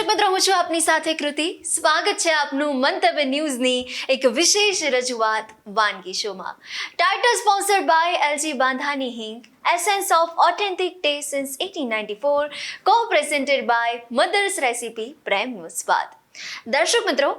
દર્શક મિત્રો, હું છું આપની સાથે કૃતિ. સ્વાગત છે આપનું મંતવ્ય ન્યૂઝની એક વિશેષ રજૂઆત વાનગી શોમાં. ટાઇટલ સ્પોન્સર્ડ બાય એલજી બાંધાની હિંગ, essence of authentic taste since 1894, co presented by mother's recipe પ્રેમનો સ્વાદ. દર્શક મિત્રો,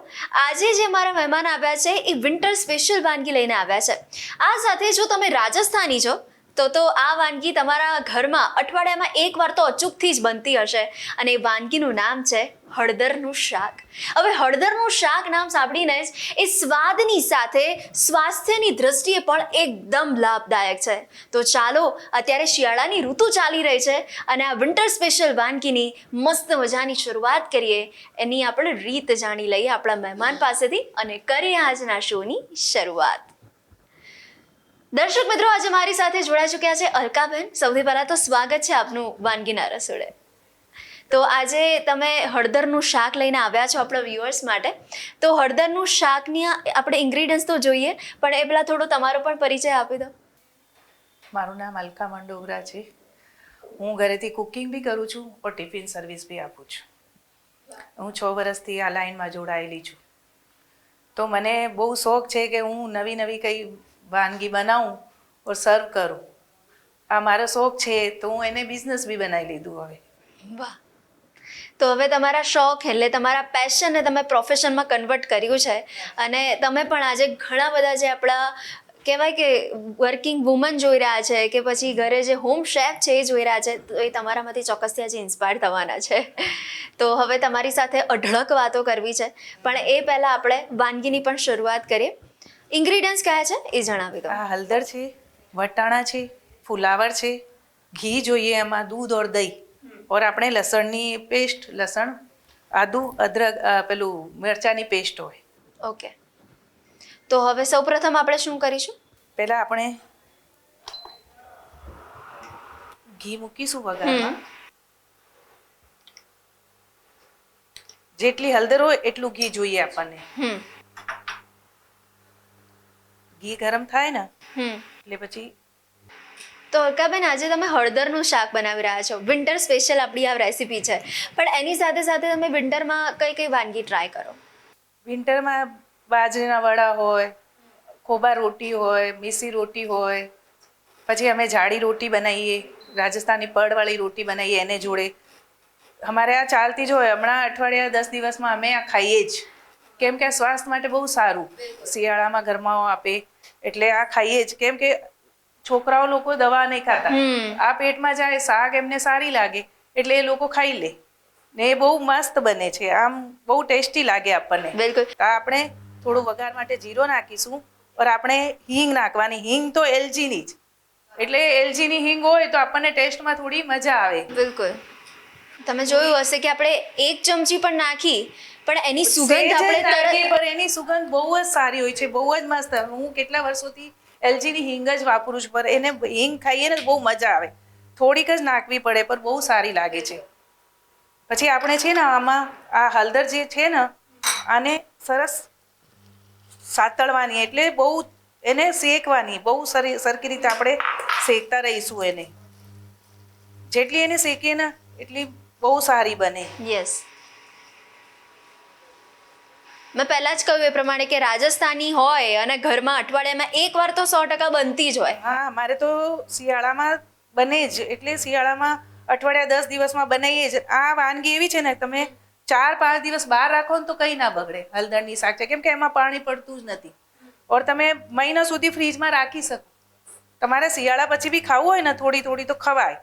આજે જે મારા મહેમાન આવ્યા છે એ વિન્ટર સ્પેશિયલ વાનગી લઈને આવ્યા છે. આ સાથે જો તમે રાજસ્થાની છો તો આ વાનગી તમારા ઘરમાં અઠવાડિયામાં એકવાર તો અચૂકથી જ બનતી હશે, અને એ વાનગીનું નામ છે હળદરનું શાક. હવે હળદરનું શાક નામ સાંભળીને જ એ સ્વાદની સાથે સ્વાસ્થ્યની દ્રષ્ટિએ પણ એકદમ લાભદાયક છે. તો ચાલો, અત્યારે શિયાળાની ઋતુ ચાલી રહી છે અને આ વિન્ટર સ્પેશિયલ વાનગીની મસ્ત મજાની શરૂઆત કરીએ. એની આપણે રીત જાણી લઈએ આપણા મહેમાન પાસેથી અને કરીએ આજના શોની શરૂઆત. દર્શક મિત્રો, આજે મારી સાથે જોડાઈ ચૂક્યા છે અલકાબેન. સૌથી પહેલા તો સ્વાગત છે આપનું વાનગીના રસોડે. તો આજે તમે હળદરનું શાક લઈને આવ્યા છો આપણા વ્યુઅર્સ માટે. તો હળદરનું શાકની આપણે ઇન્ગ્રીડિયન્ટ્સ તો જોઈએ, પણ એ પહેલાં થોડો તમારો પણ પરિચય આપી દો. મારું નામ અલકા મંડોગરા છે. હું ઘરેથી કુકિંગ બી કરું છું ઓર ટિફિન સર્વિસ બી આપું છું. હું 6 વર્ષથી આ લાઈનમાં જોડાયેલી છું. તો મને બહુ શોખ છે કે હું નવી નવી કંઈ વાનગી બનાવું ઓર સર્વ કરું. આ મારો શોખ છે, તો હું એને બિઝનેસ બી બનાવી લીધું હવે. વાહ! તો હવે તમારા શોખ એટલે તમારા પેશનને તમે પ્રોફેશનમાં કન્વર્ટ કર્યું છે, અને તમે પણ આજે ઘણા બધા જે આપણા કહેવાય કે વર્કિંગ વુમન જોઈ રહ્યા છે કે પછી ઘરે જે હોમ શેફ છે એ જોઈ રહ્યા છે, તો એ તમારામાંથી ચોક્કસથી આજે ઇન્સ્પાયર થવાના છે. તો હવે તમારી સાથે અઢળક વાતો કરવી છે, પણ એ પહેલાં આપણે વાનગીની પણ શરૂઆત કરીએ. ઇન્ગ્રીડિયન્ટ્સ કયા છે એ જણાવી દો. આ હળદર છે, વટાણા છે, ફુલાવર છે, ઘી જોઈએ એમાં, દૂધ ઓર દહીં, ઓર આપણે લસણની પેસ્ટ, લસણ, આદુ, અદરક, પેલું મરચાંની પેસ્ટ હોય. ઓકે, તો હવે સૌપ્રથમ આપણે શું કરીશું? પહેલાં આપણે ઘી મૂકીશું વઘારમાં. જેટલી હળદર હોય એટલું ઘી જોઈએ આપણને. ઘી ગરમ થાય ને એટલે પછી. તો અલકાબેન, આજે તમે હળદરનું શાક બનાવી રહ્યા છો. વિન્ટર સ્પેશિયલ આપણી આ રેસીપી છે, પણ એની સાથે સાથે તમે વિન્ટરમાં કઈ કઈ વાનગી ટ્રાય કરો? વિન્ટરમાં બાજરીના વડા હોય, ખોબા રોટી હોય, મિસી રોટી હોય, પછી અમે જાડી રોટી બનાવીએ, રાજસ્થાની પડવાળી રોટી બનાવીએ એને જોડે. અમારે આ ચાલતી જ હોય. હમણાં અઠવાડિયા 10 દિવસમાં અમે આ ખાઈએ જ, કેમ કે સ્વાસ્થ્ય માટે બહુ સારું. શિયાળામાં ગરમાવો આપે એટલે આ ખાઈએ જ. કેમ કે છોકરાઓ લોકો દવા નહીં ખાતા, આ પેટમાં જાય, શાક એમને સારી લાગે એટલે એ લોકો ખાઈ લે ને. એ બહુ મસ્ત બને છે, આમ બહુ ટેસ્ટી લાગે આપણને. બિલકુલ. તો આપણે થોડું વઘાર માટે જીરો નાખીશું, ઓર આપણે હિંગ નાખવાની. હિંગ તો એલજીની જ, એટલે એલજીની હિંગ હોય તો આપણને ટેસ્ટમાં થોડી મજા આવે. બિલકુલ. તમે જોયું હશે કે આપણે 1 ચમચી પણ નાખી, પણ એની સુગંધ આપણે તરત, પણ એની સુગંધ બહુ જ સારી હોય છે, બહુ જ મસ્ત. હું કેટલા વર્ષોથી એલજીની હિંગ જ વાપરું છું, પણ એને હિંગ ખાઈએ ને બહુ મજા આવે. થોડીક જ નાખવી પડે પણ બહુ સારી લાગે છે. પછી આપણે છે ને આમાં આ હળદર જે છે ને આને સરસ સાતળવાની, એટલે બહુ એને શેકવાની. બહુ સરખી રીતે આપણે શેકતા રહીશું એને. જેટલી એને શેકીએ ને એટલી બહુ સારી બને. યસ, મેં પહેલાં જ કહ્યું એ પ્રમાણે કે રાજસ્થાની હોય અને ઘરમાં અઠવાડિયામાં એકવાર તો 100% બનતી જ હોય. હા, મારે તો શિયાળામાં બને જ. એટલે શિયાળામાં અઠવાડિયા 10 દિવસમાં બનાવીએ જ. આ વાનગી એવી છે ને, તમે 4-5 દિવસ બહાર રાખો ને તો કંઈ ના બગડે. હળદરની શાક છે, કેમ કે એમાં પાણી પડતું જ નથી. ઓર તમે મહિના સુધી ફ્રીજમાં રાખી શકો. તમારે શિયાળા પછી બી ખાવું હોય ને થોડી થોડી તો ખવાય.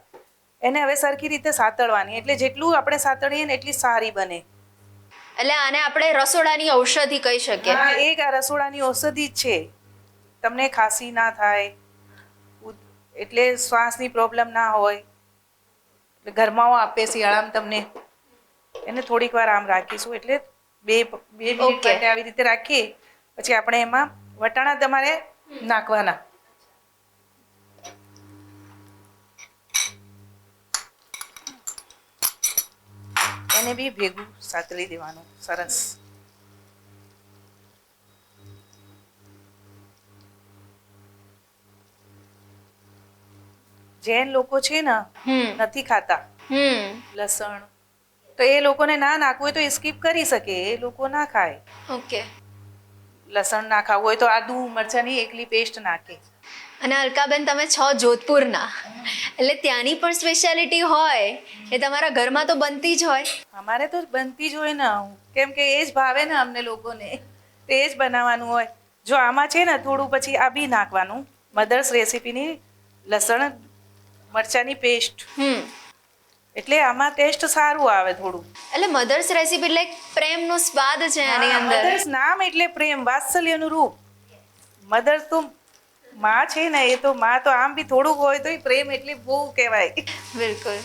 એને હવે સરખી રીતે સાતળવાની, એટલે જેટલું આપણે સાતળીએ ને એટલી સારી બને. એટલે આને આપણે રસોડાની ઔષધિ કહી શકીએ. હા, એક આ રસોડાની ઔષધિ જ છે. તમને ખાંસી ના થાય, એટલે શ્વાસની પ્રોબ્લેમ ના હોય, ગરમાવો આપે શિયાળામાં તમને. એને થોડીક વાર આમ રાખીશું, એટલે બે મિનિટ માટે આવી રીતે રાખીએ. પછી આપણે એમાં વટાણા તમારે નાખવાના. એને બી ભેગું સાતળી દેવાનું સરસ. જૈન લોકો છે ને નથી ખાતા લસણ, તો એ લોકોને ના નાખવું હોય તો એ સ્કીપ કરી શકે, એ લોકો ના ખાય. ઓકે. લસણ ના ખાવું હોય તો આદુ મરચાંની એકલી પેસ્ટ નાખે. અને અલકાબેન તમે છો જોધપુરના, એટલે ત્યાંની પણ સ્પેશિયાલિટી હોય એ તમારા ઘરમાં તો બનતી જ હોય. અમારે તો બનતી જ હોય ને, કેમ કે એ જ ભાવે ને અમને લોકોને, તે જ બનાવવાનું હોય. જો આમાં છે ને થોડું પછી આ બી નાખવાનું, મધર્સ રેસીપીની લસણ મરચાંની પેસ્ટ, એટલે આમાં ટેસ્ટ સારું આવે થોડું. એટલે મધર્સ રેસીપી એટલે એક પ્રેમનો સ્વાદ છે આની અંદર. મધર્સ નામ એટલે પ્રેમ, વાત્સલ્યનું રૂપ. મધર્સ તો માં છે ને, એ તો માં તો આમ બી થોડુંક હોય તો પ્રેમ એટલે બહુ કહેવાય. બિલકુલ.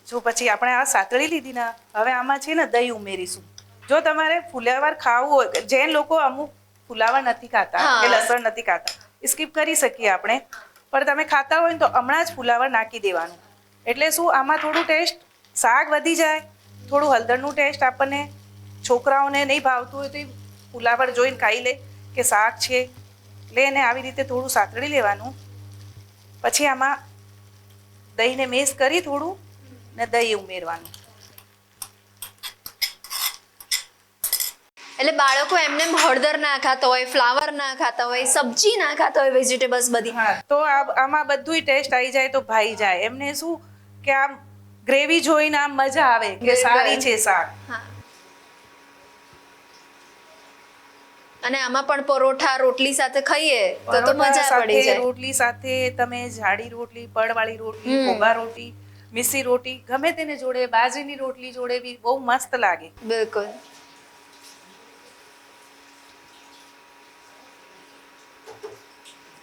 જો પછી આપણે આ સાતળી લીધી ને, હવે આમાં છે ને દહીં ઉમેરીશું. જો તમારે ફુલાવર ખાવું હોય, જે લોકો અમુક ફુલાવર નથી ખાતા કે લસણ નથી ખાતા, સ્કીપ કરી શકીએ આપણે. પણ તમે ખાતા હોય ને તો હમણાં જ ફુલાવર નાખી દેવાનું. એટલે શું આમાં થોડું ટેસ્ટ શાક વધી જાય, થોડું હળદરનું ટેસ્ટ આપણને છોકરાઓને નહીં ભાવતું હોય તો એ ફુલાવર જોઈને ખાઈ લે કે શાક છે, એટલે એને આવી રીતે થોડું સાતળી લેવાનું. પછી આમાં દહીંને મેશ કરી થોડું ને દહીં ઉમેરવાનું. એટલે બાળકો એમને હળદર ના ખાતા હોય, ફ્લાવર ના ખાતા હોય, સબ્જી ના ખાતા હોય, વેજીટેબલ્સ બધી, હા, તો આમાં બધુંય ટેસ્ટ આવી જાય તો ભાઈ જાય. એમને શું કે આમ ગ્રેવી જોઈને આમ મજા આવે કે સારી છે શાક. અને આમાં પણ પરોઠા રોટલી સાથે ખાઈએ તો મજા પડી જાય. રોટલી સાથે તમે જાડી રોટલી, પડવાળી રોટલી, ખોબા રોટી, મિસી રોટી, ગમે તેને જોડે, બાજરીની રોટલી જોડે બી બહુ મસ્ત લાગે. બિલકુલ.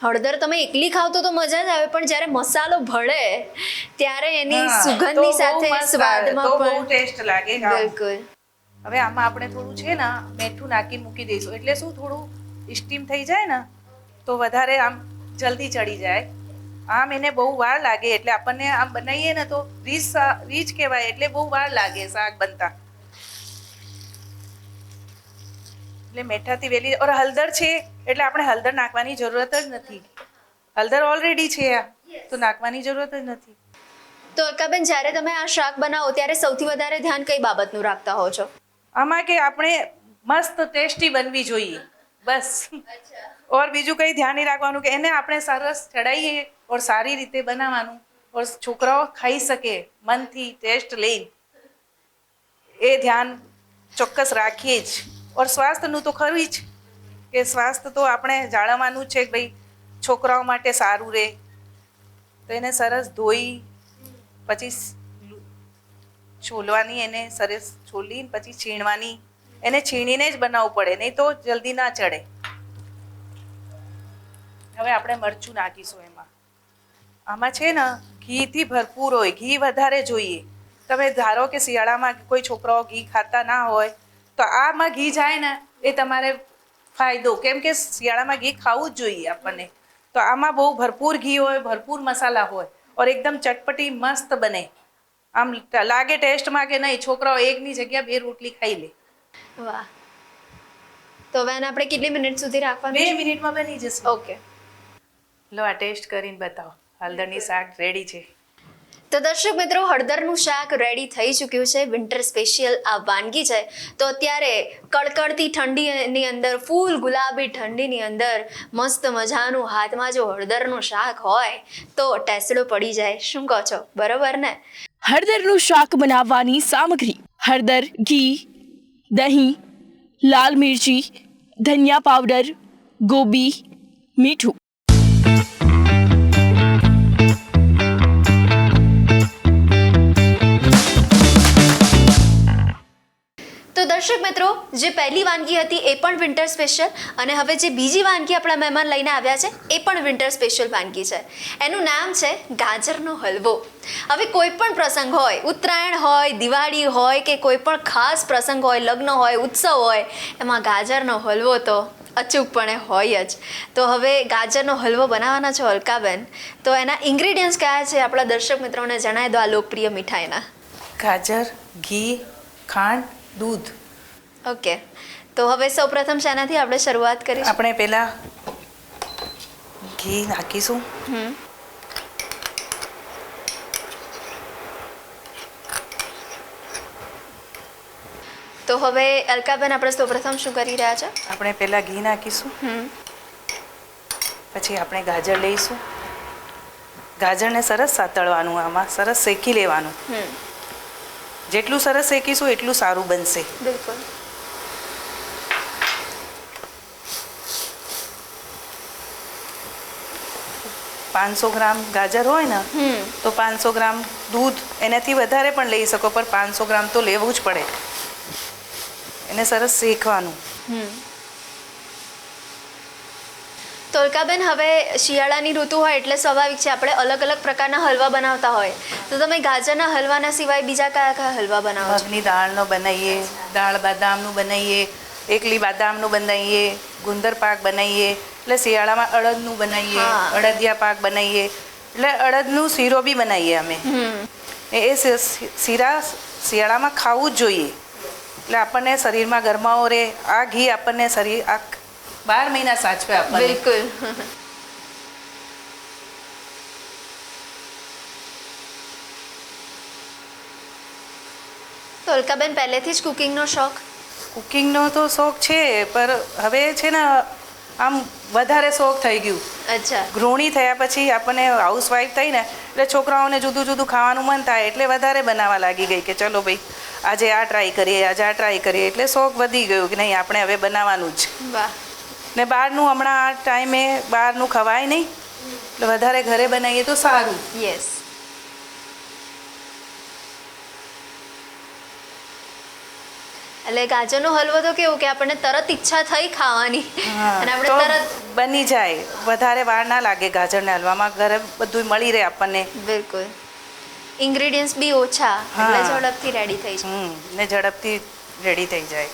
હળદર તમે એકલી ખાવ તો મજા જ આવે, પણ જ્યારે મસાલો ભળે ત્યારે એની સુગંધની સાથે સ્વાદમાં બહુ પણ ટેસ્ટ લાગે. બિલકુલ. હવે આમાં આપણે થોડું છે ને મીઠું નાખીને મૂકી દઈશું, એટલે શું થોડું સ્ટીમ થઈ જાય ને તો વધારે આમ જલ્દી ચડી જાય. આમ એને બહુ વાર લાગે, એટલે આપણને આમ બનાવીએ ને તો રીચ કહેવાય, એટલે બહુ વાર લાગે શાક બનતા. એટલે મેઠાથી વેલી ઓર હળદર છે એટલે આપણે હળદર નાખવાની જરૂરત જ નથી. હળદર ઓલરેડી છે તો નાખવાની જરૂરત જ નથી. તો અલકાબેન, જ્યારે તમે આ શાક બનાવો ત્યારે સૌથી વધારે ધ્યાન કઈ બાબતનું રાખતા હો છો? આમાં કે આપણે મસ્ત ટેસ્ટી બનવી જોઈએ, બસ. ઓર બીજું કંઈ ધ્યાન નહીં રાખવાનું, કે એને આપણે સરસ ચડાવીએ ઓર સારી રીતે બનાવવાનું, ઓર છોકરાઓ ખાઈ શકે મનથી ટેસ્ટ લઈને, એ ધ્યાન ચોક્કસ રાખીએ જ. ઓર સ્વાસ્થ્યનું તો ખરું જ, કે સ્વાસ્થ્ય તો આપણે જાળવવાનું છે કે ભાઈ છોકરાઓ માટે સારું રહે. તો એને સરસ ધોઈ પછી છોલવાની, એને સરસ છોલી પછી છીણવાની. એને છીણીને જ બનાવવું પડે, નહીં તો જલ્દી ના ચડે. હવે આપણે મરચું નાખીશું એમાં. આમાં છે ને ઘીથી ભરપૂર હોય, ઘી વધારે જોઈએ. તમે ધારો કે શિયાળામાં કોઈ છોકરાઓ ઘી ખાતા ના હોય તો આમાં ઘી જાય ને એ તમારે ફાયદો, કેમ કે શિયાળામાં ઘી ખાવું જ જોઈએ આપણને. તો આમાં બહુ ભરપૂર ઘી હોય, ભરપૂર મસાલા હોય, ઓર એકદમ ચટપટી મસ્ત બને. આમ લાગે ટેસ્ટમાં કે નહીં છોકરાઓ એકની જગ્યા 2 રોટલી ખાઈ લે. વાહ. તો હવે એને આપણે કેટલી મિનિટ સુધી રાખવાનું? 2 મિનિટમાં બની જશે. ઓકે. લો, આ ટેસ્ટ કરીને બતાવો. હળદરની શાક રેડી છે. તો દર્શક મિત્રો, હળદરનું શાક રેડી થઈ ચૂક્યું છે. વિન્ટર સ્પેશિયલ આ વાનગી છે. તો અત્યારે કડકડતી ઠંડીની અંદર, ફૂલ ગુલાબી ઠંડીની અંદર મસ્ત મજાનું હાથમાં જો હળદરનું શાક હોય તો ટેસડો પડી જાય. શું કહો છો? બરોબર ને? હળદરનું શાક બનાવવાની સામગ્રી: હળદર, ઘી, દહીં, લાલ મિરચી, ધનિયા પાવડર, ગોબી, મીઠું. તો દર્શક મિત્રો, જે પહેલી વાનગી હતી એ પણ વિન્ટર સ્પેશિયલ, અને હવે જે બીજી વાનગી આપણા મહેમાન લઈને આવ્યા છે એ પણ વિન્ટર સ્પેશિયલ વાનગી છે. એનું નામ છે ગાજરનો હલવો. હવે કોઈ પણ પ્રસંગ હોય, ઉત્તરાયણ હોય, દિવાળી હોય કે કોઈ પણ ખાસ પ્રસંગ હોય, લગ્ન હોય, ઉત્સવ હોય, એમાં ગાજરનો હલવો તો અચૂકપણે હોય જ. તો હવે ગાજરનો હલવો બનાવવાના છો અલકાબેન, તો એના ઇન્ગ્રેડિયન્ટ્સ કયા છે આપણા દર્શક મિત્રોને જણાવી દો આ લોકપ્રિય મીઠાઈના. ગાજર, ઘી, ખાંડ, દૂધ. ઓકે. તો હવે સૌપ્રથમ શાનાથી આપણે શરૂઆત કરીશું? આપણે પહેલા ઘી નાખીશું. હવે અલકાબેન આપણે સૌપ્રથમ શું કરી રહ્યા છે? આપણે પહેલાં ઘી નાખીશું, પછી આપણે ગાજર લઈશું. ગાજરને સરસ સાતળવાનું, આમાં સરસ શેકી લેવાનું. જેટલું સરસ શેકીશું એટલું સારું બનશે. બિલકુલ. પાંચસો ગ્રામ ગાજર હોય ને તો 500 ગ્રામ દૂધ, એનાથી વધારે પણ લઈ શકો, પણ 500 ગ્રામ તો લેવું જ પડે. એને સરસ શેકવાનું. તો અલકાબેન, હવે શિયાળાની ઋતુ હોય એટલે સ્વાભાવિક છે આપણે અલગ અલગ પ્રકારના હલવા બનાવતા હોય, તો તમે ગાજરના હલવાના સિવાય બીજા કયા કયા હલવા બનાવો છો? મગની દાળનો બનાવીએ, દાળ બદામનું બનાવીએ, એકલી બદામનું બનાવીએ, ગુંદર પાક બનાવીએ, એટલે શિયાળામાં અડદનું બનાવીએ, અડદિયા પાક બનાવીએ, એટલે અડદનું શીરો બી બનાવીએ અમે. એ શીરા શિયાળામાં ખાવું જ જોઈએ, એટલે આપણને શરીરમાં ગરમાવો રહે. આ ઘી આપણને શરીર 12 મહિના સાચવે આપણને. બિલકુલ. તો અલકાબેન, પહેલેથી જ કુકિંગનો શોખ? કુકિંગનો તો શોખ છે, પણ હવે છે ને આમ વધારે શોખ થઈ ગયું. અચ્છા. ગૃહિણી થયા પછી આપણને હાઉસવાઈફ થઈ ને એટલે છોકરાઓને જુદું જુદું ખાવાનું મન થાય, એટલે વધારે બનાવવા લાગી ગઈ કે ચલો ભાઈ આજે આ ટ્રાય કરીએ, આજે આ ટ્રાય કરીએ, એટલે શોખ વધી ગયો કે નહીં આપણે હવે બનાવવાનું જ. વાહ. ને બહારનું હમણાં આ ટાઈમે બહારનું ખવાય નહીં, એટલે વધારે ઘરે બનાવીએ તો સારું. યસ. એટલે ગાજરનો હલવો તો કેવું કે આપણને તરત ઈચ્છા થઈ ખાવાની અને આપણે તો તરત બની જાય, વધારે વાર ના લાગે ગાજરના હલવામાં, ઘરે બધું મળી રહે આપણને. બિલકુલ. ઇન્ગ્રેડિયન્ટ્સ બી ઓછા, એટલે ઝડપથી રેડી થઈ જાય. ને ઝડપથી રેડી થઈ જાય.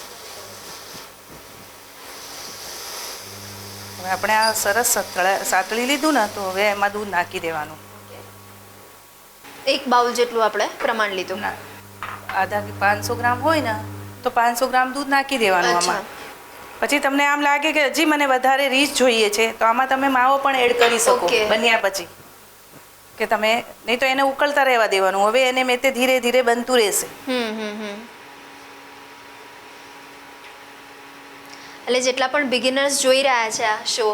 હવે આપણે આ સરસ સાતળી લીધું ને, તો હવે એમાં દૂધ નાખી દેવાનું. 1 બાઉલ જેટલું આપણે પ્રમાણ લીધું. આધા 500 ગ્રામ હોય ને તો 500 ગ્રામ દૂધ નાખી દેવાનું આમાં. પછી તમને આમ લાગે કે હજી મને વધારે રીચ જોઈએ છે, તો આમાં તમે માવો પણ એડ કરી શકો બન્યા પછી, કે તમે નહીં તો એને ઉકળતા રહેવા દેવાનું. હવે એને મેં તે ધીરે ધીરે બનતું રહેશે. એટલે જેટલા પણ બિગિનર્સ જોઈ રહ્યા છે આ શો,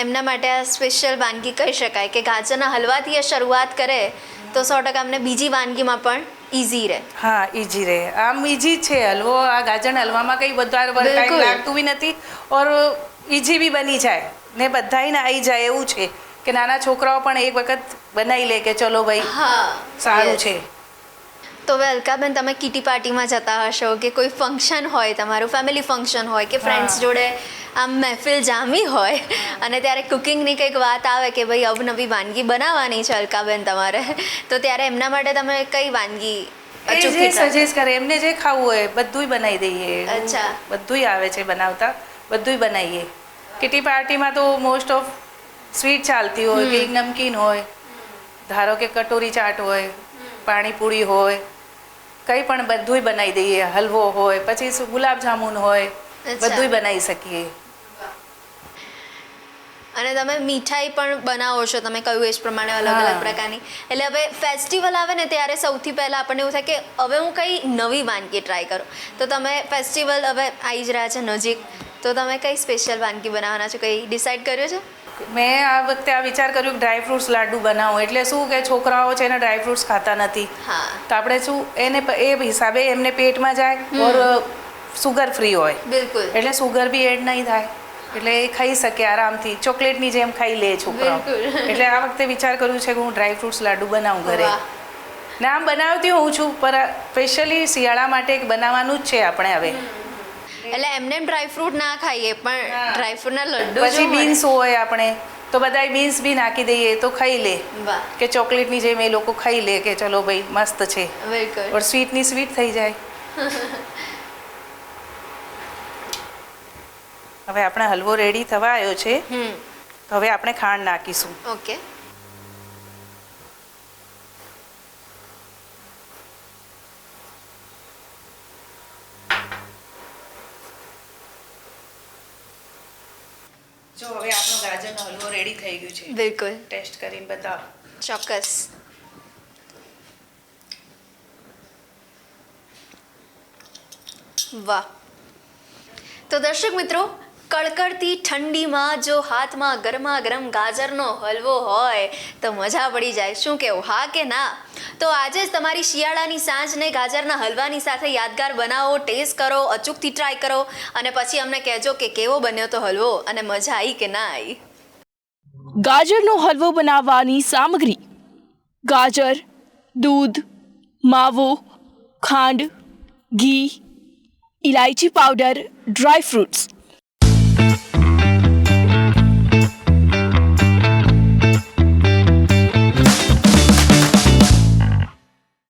એમના માટે આ સ્પેશિયલ વાનગી કહી શકાય કે ગાજરના હલવાથી એ શરૂઆત કરે તો 100% અમને બીજી વાનગીમાં પણ ઇઝી રહે. હા, ઇઝી રહે. આમ ઇઝી જ છે હલવો. આ ગાજરના હલવામાં કંઈ વધારે ટાઈમ લાગતું બી નથી, ઓર ઇઝી બી બની જાય ને બધાને આવી જાય એવું છે કે નાના છોકરાઓ પણ એક વખત બનાવી લે કે ચલો ભાઈ સારું છે. તો હવે અલકાબેન, તમે કિટી પાર્ટીમાં જતા હશો કે કોઈ ફંક્શન હોય, તમારું ફેમિલી ફંક્શન હોય કે ફ્રેન્ડ્સ જોડે આમ મહેફિલ જામી હોય અને ત્યારે કુકિંગની કંઈક વાત આવે કે ભાઈ અવનવી વાનગી બનાવવાની છે અલકાબેન તમારે, તો ત્યારે એમના માટે તમે કઈ વાનગી સજેસ્ટ કરે? એમને જે ખાવું હોય બધુંય બનાવી દઈએ. અચ્છા. બધુંય આવે છે બનાવતા, બધુંય બનાવીએ. કિટી પાર્ટીમાં તો મોસ્ટ ઓફ સ્વીટ ચાલતી હોય કે નમકીન હોય, ધારો કે કટોરી ચાટ હોય, પાણીપુરી હોય, કંઈ પણ બધુંય બનાવી દઈએ. હલવો હોય, પછી ગુલાબ જામુન હોય, બધુંય બનાવી શકીએ. અને તમે મીઠાઈ પણ બનાવો છો, તમે કહ્યું એ જ પ્રમાણે અલગ અલગ પ્રકારની. એટલે હવે ફેસ્ટિવલ આવે ને ત્યારે સૌથી પહેલાં આપણને એવું થાય કે હવે હું કંઈ નવી વાનગી ટ્રાય કરું. તો તમે ફેસ્ટિવલ હવે આવી જ રહ્યા છે નજીક, તો તમે કઈ સ્પેશિયલ વાનગી બનાવવાના છો, કંઈ ડિસાઈડ કર્યું છે? મેં આ વખતે આ વિચાર કર્યો કે ડ્રાયફ્રૂટ્સ લાડુ બનાવું. એટલે શું કે છોકરાઓ છે ને ડ્રાયફ્રૂટ્સ ખાતા નથી, તો આપણે શું એને એ હિસાબે એમને પેટમાં જાય ઓર સુગર ફ્રી હોય. બિલકુલ. એટલે સુગર બી એડ નહીં થાય, એટલે એ ખાઈ શકે આરામથી, ચોકલેટની જેમ ખાઈ લે છોકરાઓ. એટલે આ વખતે વિચાર કર્યું છે કે હું ડ્રાયફ્રૂટ્સ લાડુ બનાવું ઘરે. ને આમ બનાવતી હોઉં છું, પણ સ્પેશિયલી શિયાળા માટે બનાવવાનું જ છે આપણે હવે. એટલે એમને ડ્રાયફ્રૂટ ના ખાઈએ, પણ ડ્રાયફ્રૂટના લડ્ડુ પછી બીન્સ હોય આપણે તો બધાય બીન્સ બી નાખી દઈએ તો ખાઈ લે, કે ચોકલેટની જેમ એ લોકો ખાઈ લે કે ચલો ભાઈ મસ્ત છે. બિલકુલ. ઓર સ્વીટની સ્વીટ થઈ જાય. હવે આપણે હલવો રેડી થવા આવ્યો છે, તો હવે આપણે ખાંડ નાખીશું. ઓકે. જો હવે આપણો ગાજરનો હલવો રેડી થઈ ગયું છે. બિલકુલ. ટેસ્ટ કરીને બતાવો. ચોક્કસ. વાહ. તો દર્શક મિત્રો, કડકડતી ઠંડીમાં જો હાથમાં ગરમા ગરમ ગાજરનો હલવો હોય તો મજા પડી જાય. શું કહેવું, હા કે ના? તો આજે જ તમારી શિયાળાની સાંજને ગાજરના હલવાની સાથે યાદગાર બનાવો, ટેસ્ટ કરો, અચૂકથી ટ્રાય કરો અને પછી અમને કહેજો કે કેવો બન્યો તો હલવો અને મજા આવી કે ના આવી. ગાજરનો હલવો બનાવવાની સામગ્રી: ગાજર, દૂધ, માવો, ખાંડ, ઘી, ઇલાયચી પાવડર, ડ્રાય ફ્રૂટ્સ.